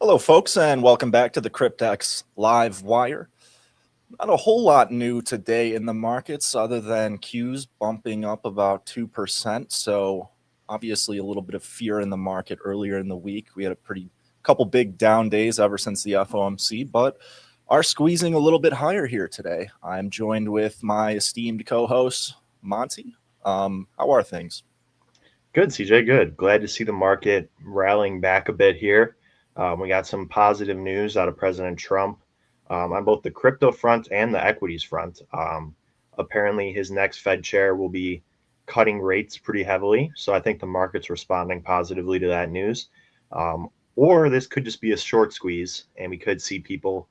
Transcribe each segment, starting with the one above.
Hello, folks, and welcome back to the Cryptex Live Wire. Not a whole lot new today in the markets other than Qs bumping up about 2%. So obviously a little bit of fear in the market earlier in the week. We had a pretty couple big down days ever since the FOMC, but are squeezing a little bit higher here today. I'm joined with my esteemed co-host, Monty. How are things? Good, CJ. Good. Glad to see the market rallying back a bit here. We got some positive news out of President Trump on both the crypto front and the equities front. Apparently, his next Fed chair will be cutting rates pretty heavily. So I think the market's responding positively to that news. Or this could just be a short squeeze, and we could see people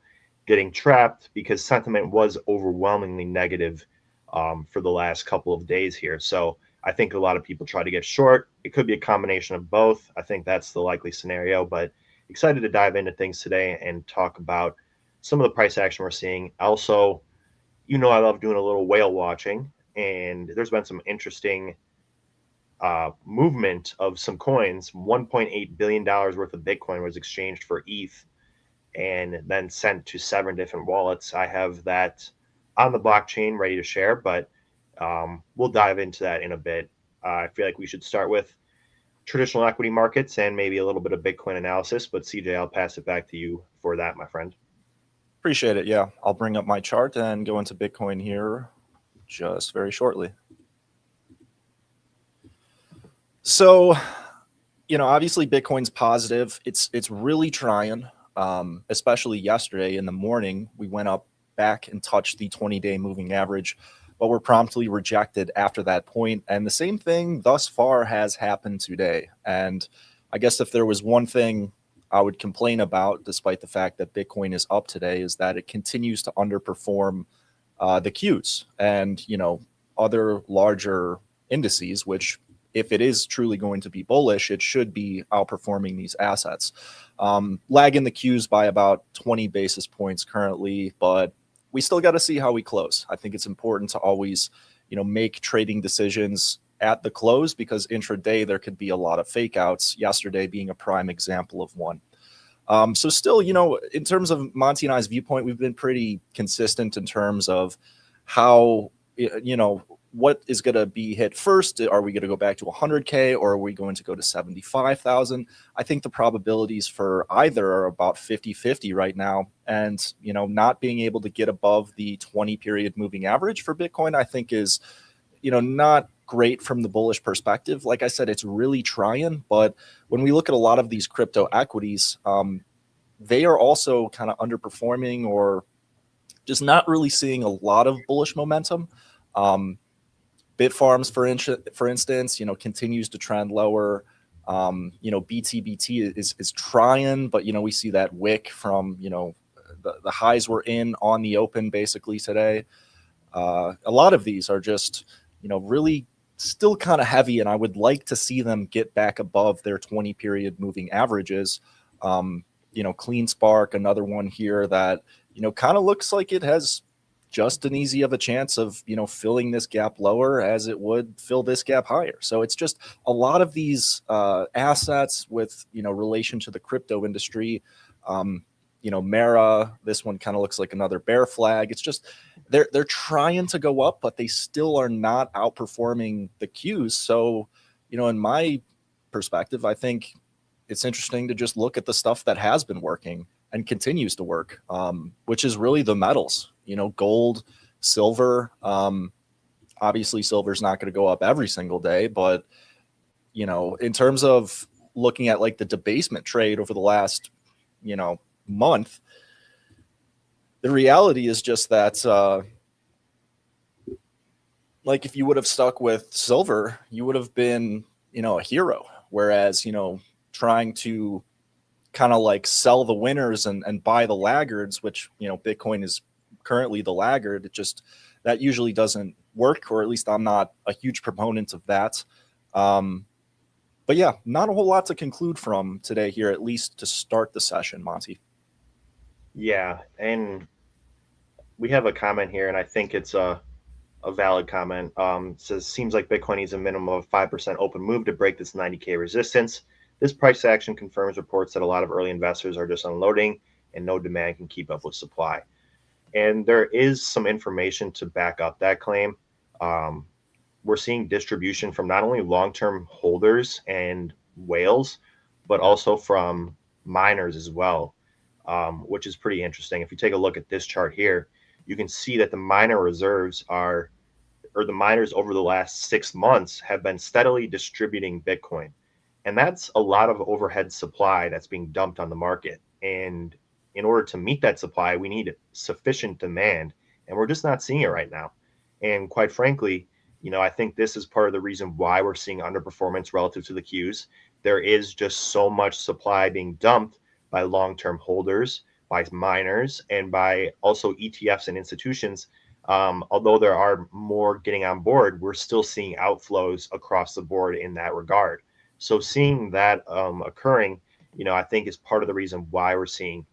getting trapped because sentiment was overwhelmingly negative for the last couple of days here. So I think a lot of people try to get short. It could be a combination of both. I think that's the likely scenario, but excited to dive into things today and talk about some of the price action we're seeing. Also, I love doing a little whale watching, and there's been some interesting movement of some coins. $1.8 billion worth of Bitcoin was exchanged for ETH and then sent to 7 different wallets. I have that on the blockchain ready to share, but we'll dive into that in a bit. I feel like we should start with traditional equity markets and maybe a little bit of Bitcoin analysis. But CJ, I'll pass it back to you for that, my friend. Appreciate it. Yeah, I'll bring up my chart and go into Bitcoin here just very shortly. So, obviously Bitcoin's positive. It's really trying, especially yesterday in the morning. We went up back and touched the 20-day moving average, but were promptly rejected after that point. And the same thing thus far has happened today. And I guess if there was one thing I would complain about, despite the fact that Bitcoin is up today, is that it continues to underperform the Qs and, other larger indices, which if it is truly going to be bullish, it should be outperforming these assets. Lagging the Qs by about 20 basis points currently, but we still got to see how we close. I think it's important to always, make trading decisions at the close because intraday there could be a lot of fake outs, yesterday being a prime example of one. So still, in terms of Monty and I's viewpoint, we've been pretty consistent in terms of how, what is going to be hit first. Are we going to go back to 100K or are we going to go to 75,000? I think the probabilities for either are about 50-50 right now. And, not being able to get above the 20 period moving average for Bitcoin, I think is, not great from the bullish perspective. Like I said, it's really trying. But when we look at a lot of these crypto equities, they are also kind of underperforming or just not really seeing a lot of bullish momentum. Bitfarms, for instance, continues to trend lower. BTBT is trying, but, we see that wick from, the highs we're in on the open basically today. A lot of these are just, really still kind of heavy, and I would like to see them get back above their 20 period moving averages. Clean Spark, another one here that, kind of looks like it has just an easy of a chance of, filling this gap lower as it would fill this gap higher. So it's just a lot of these assets with, relation to the crypto industry. Mara, this one kind of looks like another bear flag. It's just they're trying to go up, but they still are not outperforming the Qs. So, in my perspective, I think it's interesting to just look at the stuff that has been working and continues to work, which is really the metals, gold, silver. Obviously, silver's not going to go up every single day, but, in terms of looking at like the debasement trade over the last, month, the reality is just that, like if you would have stuck with silver, you would have been, a hero. Whereas, trying to kind of like sell the winners and buy the laggards, which, Bitcoin is currently the laggard. It just, that usually doesn't work, or at least I'm not a huge proponent of that. But yeah, not a whole lot to conclude from today here, at least to start the session, Monty. Yeah, and we have a comment here, and I think it's a valid comment. It says, seems like Bitcoin needs a minimum of 5% open move to break this 90K resistance. this price action confirms reports that a lot of early investors are just unloading and no demand can keep up with supply. And there is some information to back up that claim. Um, we're seeing distribution from not only long-term holders and whales, but also from miners as well, which is pretty interesting. If you take a look at this chart here, you can see that the miner reserves are, or the miners over the last 6 months have been steadily distributing Bitcoin. And that's a lot of overhead supply that's being dumped on the market. And in order to meet that supply, we need sufficient demand. And we're just not seeing it right now. And quite frankly, I think this is part of the reason why we're seeing underperformance relative to the Qs. There is just so much supply being dumped by long-term holders, by miners, and by also ETFs and institutions. Although there are more getting on board, we're still seeing outflows across the board in that regard. So seeing that occurring, I think is part of the reason why we're seeing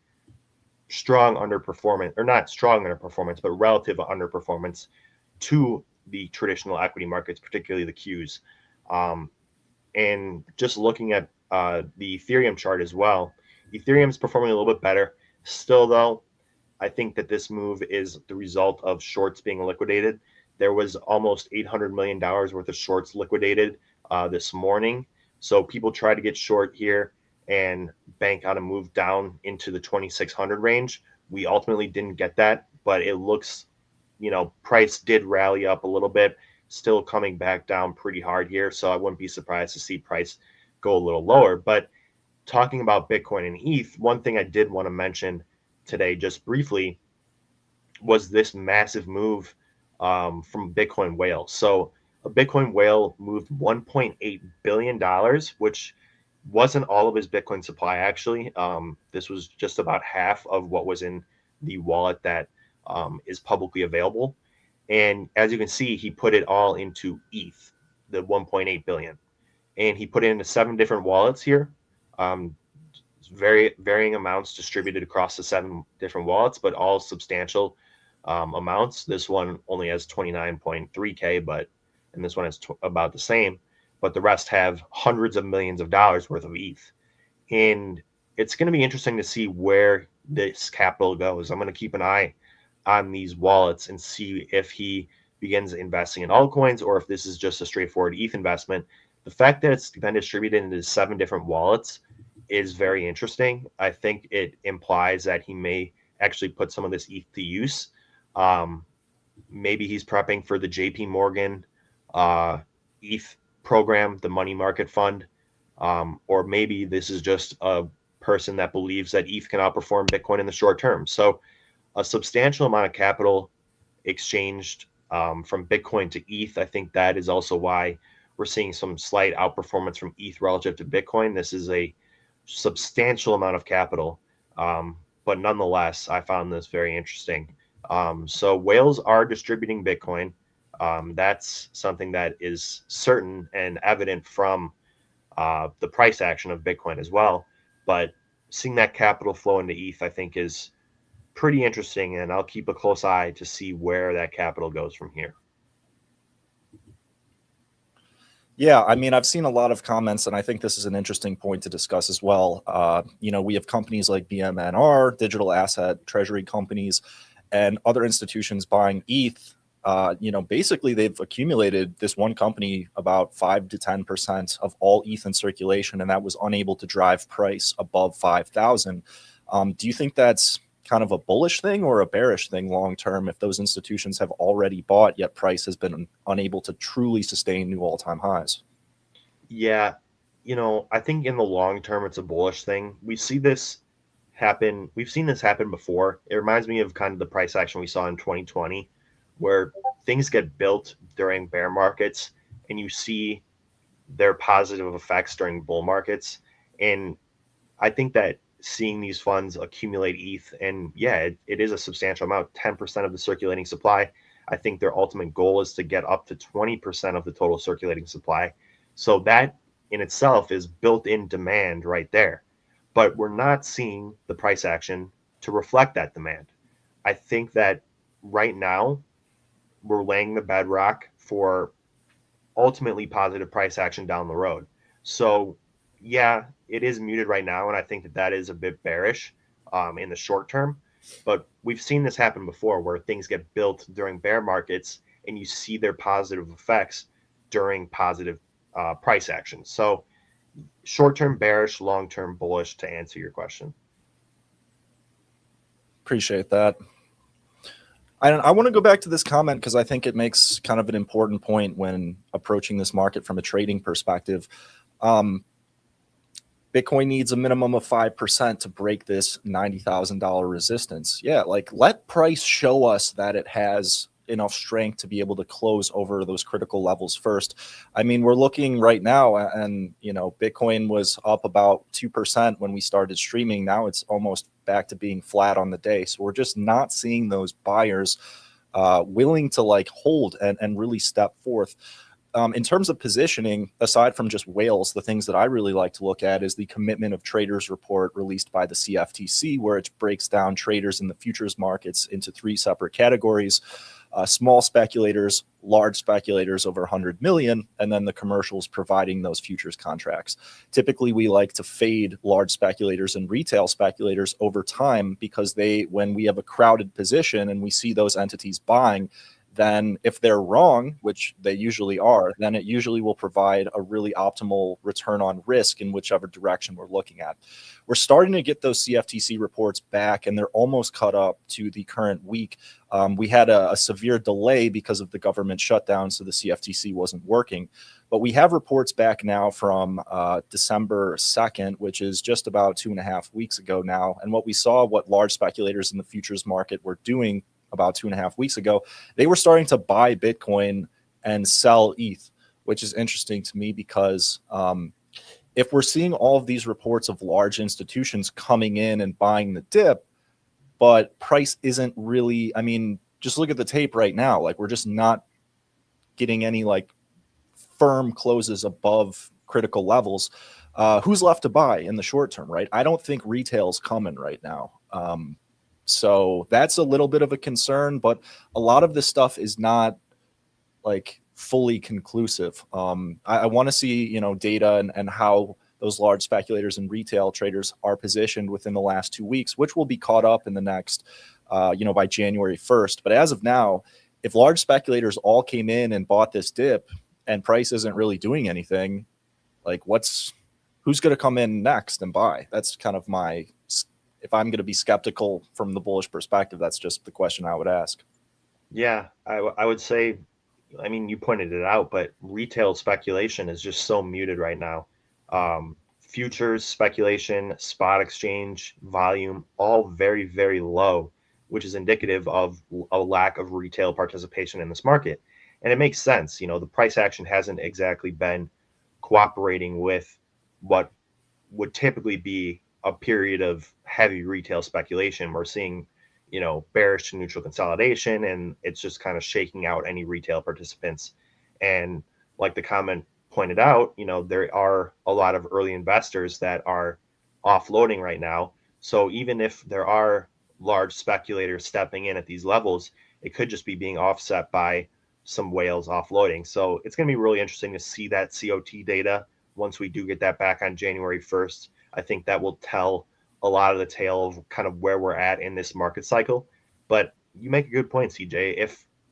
strong underperformance, or not strong underperformance, but relative underperformance to the traditional equity markets, particularly the Qs. And just looking at the Ethereum chart as well, Ethereum is performing a little bit better. Still, though, I think that this move is the result of shorts being liquidated. There was almost $800 million worth of shorts liquidated this morning. So people try to get short here and bank on a move down into the 2,600 range. We ultimately didn't get that, but it looks, price did rally up a little bit, still coming back down pretty hard here. So I wouldn't be surprised to see price go a little lower. But talking about Bitcoin and ETH, one thing I did want to mention today, just briefly, was this massive move from Bitcoin whale. So a Bitcoin whale moved $1.8 billion, which wasn't all of his Bitcoin supply, actually. This was just about half of what was in the wallet that is publicly available. And as you can see, he put it all into ETH, the 1.8 billion. And he put it into 7 different wallets here. Very varying amounts distributed across the 7 different wallets, but all substantial amounts. This one only has 29.3K, and this one is about the same, but the rest have hundreds of millions of dollars worth of ETH. And it's going to be interesting to see where this capital goes. I'm going to keep an eye on these wallets and see if he begins investing in altcoins or if this is just a straightforward ETH investment. The fact that it's been distributed into 7 different wallets is very interesting. I think it implies that he may actually put some of this ETH to use. Maybe he's prepping for the JP Morgan ETH program, the money market fund, or maybe this is just a person that believes that ETH can outperform Bitcoin in the short term. So a substantial amount of capital exchanged from Bitcoin to ETH. I think that is also why we're seeing some slight outperformance from ETH relative to Bitcoin. This is a substantial amount of capital, but nonetheless, I found this very interesting. So whales are distributing Bitcoin. That's something that is certain and evident from the price action of Bitcoin as well. But seeing that capital flow into ETH, I think, is pretty interesting, and I'll keep a close eye to see where that capital goes from here. Yeah, I mean, I've seen a lot of comments, and I think this is an interesting point to discuss as well. We have companies like BMNR, digital asset treasury companies, and other institutions buying ETH. Basically, they've accumulated this one company about 5 to 10% of all ETH in circulation, and that was unable to drive price above 5,000. Do you think that's kind of a bullish thing or a bearish thing long term if those institutions have already bought, yet price has been unable to truly sustain new all-time highs? Yeah, I think in the long term it's a bullish thing. We see this happen. We've seen this happen before. It reminds me of kind of the price action we saw in 2020, where things get built during bear markets and you see their positive effects during bull markets. And I think that seeing these funds accumulate ETH, and yeah, it is a substantial amount, 10% of the circulating supply. I think their ultimate goal is to get up to 20% of the total circulating supply. So that in itself is built-in demand right there. But we're not seeing the price action to reflect that demand. I think that right now we're laying the bedrock for ultimately positive price action down the road. So yeah, it is muted right now, and I think that that is a bit bearish in the short term. But we've seen this happen before, where things get built during bear markets, and you see their positive effects during positive price action. So short term bearish, long term bullish. To answer your question. Appreciate that. I want to go back to this comment because I think it makes kind of an important point when approaching this market from a trading perspective. Um, Bitcoin needs a minimum of 5% to break this $90,000 resistance. Yeah, like let price show us that it has enough strength to be able to close over those critical levels first. I mean, we're looking right now and, Bitcoin was up about 2% when we started streaming. Now it's almost back to being flat on the day. So we're just not seeing those buyers willing to like hold and really step forth. In terms of positioning, aside from just whales, the things that I really like to look at is the commitment of traders report released by the CFTC, where it breaks down traders in the futures markets into three separate categories: small speculators, large speculators over 100 million, and then the commercials providing those futures contracts. Typically, we like to fade large speculators and retail speculators over time because when we have a crowded position and we see those entities buying, then if they're wrong, which they usually are, then it usually will provide a really optimal return on risk in whichever direction we're looking at. We're starting to get those CFTC reports back, and they're almost caught up to the current week. We had a severe delay because of the government shutdown, so the CFTC wasn't working. But we have reports back now from December 2nd, which is just about 2.5 weeks ago now. And what we saw, what large speculators in the futures market were doing about 2.5 weeks ago, they were starting to buy Bitcoin and sell ETH, which is interesting to me because if we're seeing all of these reports of large institutions coming in and buying the dip, but price isn't really, I mean, just look at the tape right now. Like we're just not getting any like firm closes above critical levels. Who's left to buy in the short term, right? I don't think retail's coming right now. So that's a little bit of a concern, but a lot of this stuff is not like fully conclusive. I want to see, data and how those large speculators and retail traders are positioned within the last 2 weeks, which will be caught up in the next, by January 1st. But as of now, if large speculators all came in and bought this dip and price isn't really doing anything, like who's going to come in next and buy? That's kind of if I'm going to be skeptical from the bullish perspective, that's just the question I would ask. Yeah, I would say, I mean, you pointed it out, but retail speculation is just so muted right now. Futures speculation, spot exchange volume, all very, very low, which is indicative of a lack of retail participation in this market. And it makes sense. The price action hasn't exactly been cooperating with what would typically be a period of heavy retail speculation. We're seeing, bearish to neutral consolidation, and it's just kind of shaking out any retail participants. And like the comment pointed out, there are a lot of early investors that are offloading right now. So even if there are large speculators stepping in at these levels, it could just be being offset by some whales offloading. So it's going to be really interesting to see that COT data once we do get that back on January 1st. I think that will tell a lot of the tale of kind of where we're at in this market cycle. But you make a good point, CJ.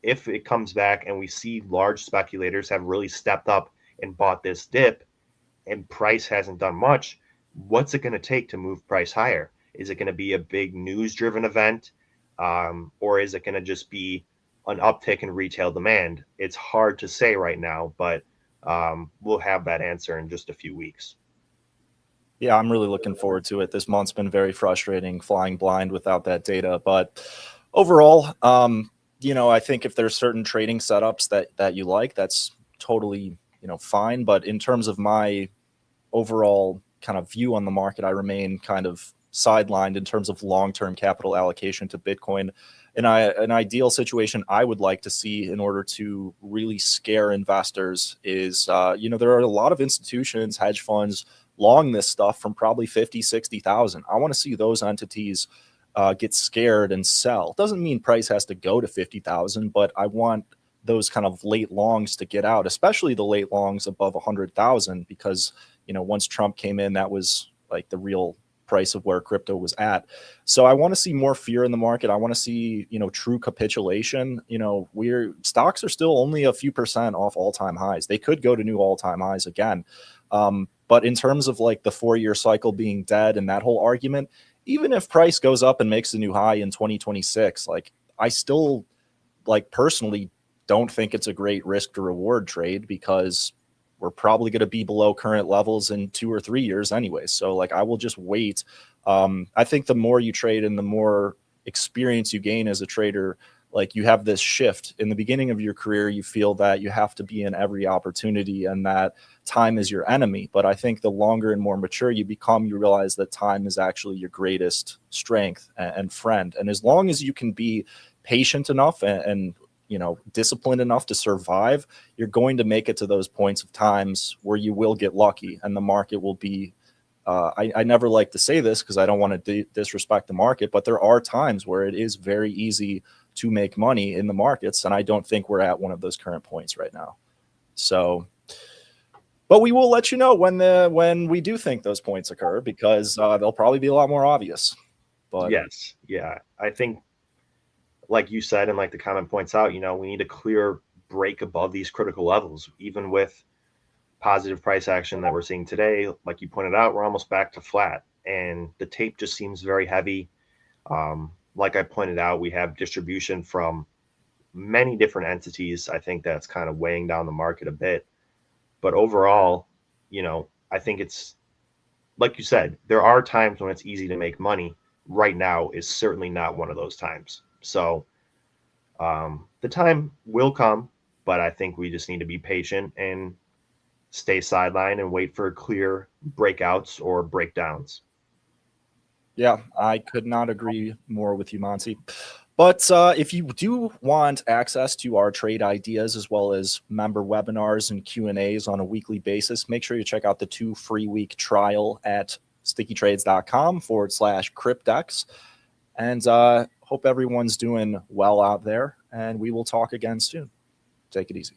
If it comes back and we see large speculators have really stepped up and bought this dip and price hasn't done much, what's it going to take to move price higher? Is it going to be a big news driven event? Or is it going to just be an uptick in retail demand? It's hard to say right now, but we'll have that answer in just a few weeks. Yeah, I'm really looking forward to it. This month's been very frustrating, flying blind without that data. But overall, I think if there's certain trading setups that you like, that's totally, fine. But in terms of my overall kind of view on the market, I remain kind of sidelined in terms of long-term capital allocation to Bitcoin. And an ideal situation I would like to see in order to really scare investors is, there are a lot of institutions, hedge funds, long this stuff from probably 50, 60,000. I want to see those entities get scared and sell. Doesn't mean price has to go to 50,000, but I want those kind of late longs to get out, especially the late longs above 100,000, because once Trump came in, that was like the real price of where crypto was at. So I want to see more fear in the market. I want to see, true capitulation. Stocks are still only a few percent off all-time highs. They could go to new all-time highs again. But in terms of like the 4-year cycle being dead and that whole argument, even if price goes up and makes a new high in 2026, like I still like personally don't think it's a great risk to reward trade, because we're probably going to be below current levels in 2 or 3 years anyway. So like I will just wait. I think the more you trade and the more experience you gain as a trader, like you have this shift in the beginning of your career. You feel that you have to be in every opportunity and that time is your enemy. But I think the longer and more mature you become, you realize that time is actually your greatest strength and friend. And as long as you can be patient enough and disciplined enough to survive, you're going to make it to those points of times where you will get lucky and the market will be, I never like to say this because I don't want to disrespect the market, but there are times where it is very easy to make money in the markets. And I don't think we're at one of those current points right now. So, but we will let you know when we do think those points occur, because they'll probably be a lot more obvious. But yes, yeah, I think, like you said, and like the comment points out, we need a clear break above these critical levels. Even with positive price action that we're seeing today, like you pointed out, we're almost back to flat, and the tape just seems very heavy. Like I pointed out, we have distribution from many different entities. I think that's kind of weighing down the market a bit. But overall, I think it's, like you said, there are times when it's easy to make money. Right now is certainly not one of those times. So the time will come, but I think we just need to be patient and stay sidelined and wait for clear breakouts or breakdowns. yeah, I could not agree more with you, Monty. But if you do want access to our trade ideas as well as member webinars and Q&As on a weekly basis, make sure you check out the 2 free week trial at stickytrades.com/cryptex. And hope everyone's doing well out there, and we will talk again soon. Take it easy.